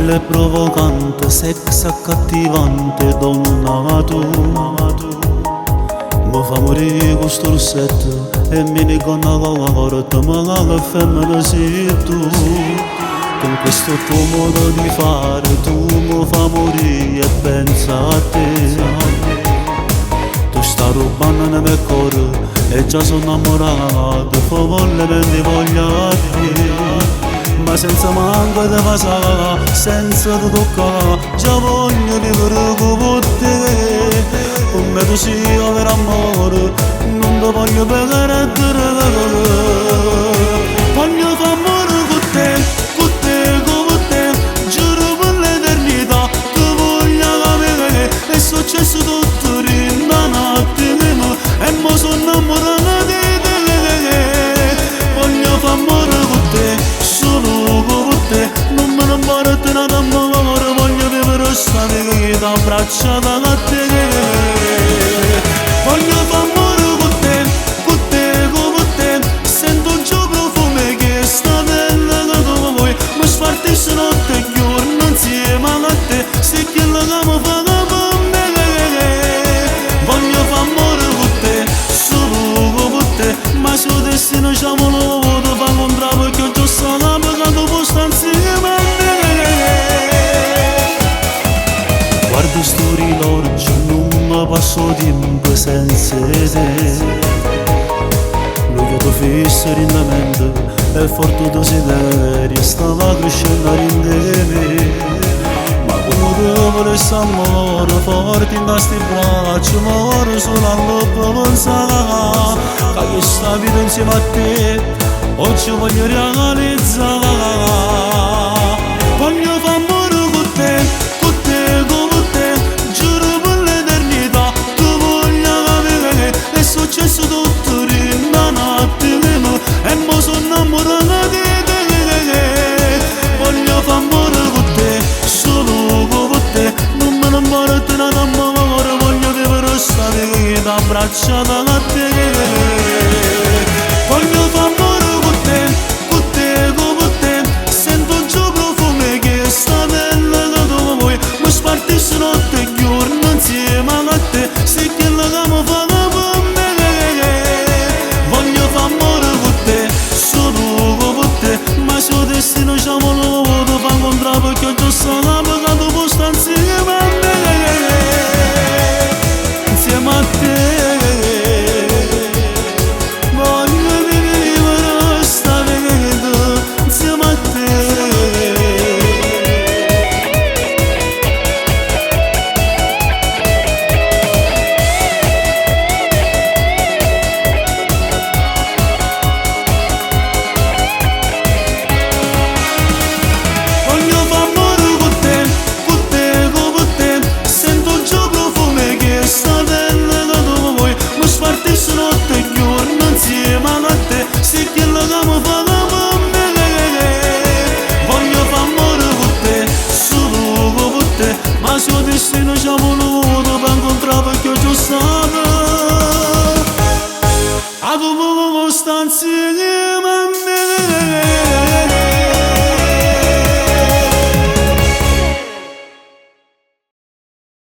bella e provocante, sex accattivante, donna tu. Mi fa morire questo rossetto e mi dico una volta, ma che femmina sei tu. Con questo tuo modo di fare tu mi fa morire e pensa a te. Tu stai rubando nel mio cuore e già sono innamorato, follemente voglio a te. Ma senza manco di passare, senza di toccare, già voglio vivere con te. Come tu sia per amore, non ti voglio pagare a te. Voglio fare amore con te, con te, giuro per l'eternità, ti voglio capire, è successo tutto in una notte, e mo sono innamorato di te. Voglio fare amore con te, solo con te, non me ne importa nada amore, voglio vivere questa vita abbracciata a te. Voglio fare amore con te, con te, sento un giorno profumo che sta bella che tu vuoi, mi spartisce notte e giorno insieme a te, se che la cama fa con me. Voglio fare amore con te, solo con te, ma se il destino ci ha voluto fa contrario perché ho già stato pagato posto insieme a me. Guardo sto orologio, non mi passo tempo senza te. Lo chiedo fisso in mente e forte desiderio stava crescendo in me. Ma come tu volessi amore forte in questi bracci, ma ora solo all'oppo pensare che questa vita insieme a te oggi voglio realizzare. Voglio fare amore con te, con te, giuro per l'eternità, ti voglio capire, è successo tutto in una notte, e mo sono innamorato di te. Voglio fare amore con te, solo con te, non me ne importa nada amore, voglio vivere questa vita abbracciata a te. Voglio fare amore con te, con te, sento un giorno profumo che sta bella che tu vuoi, mi spartisce notte e giorno insieme a te, se che la cama fa con me. Voglio fare amore con te, solo con te, ma se il destino ci ha voluto fa contrario perché ho già stato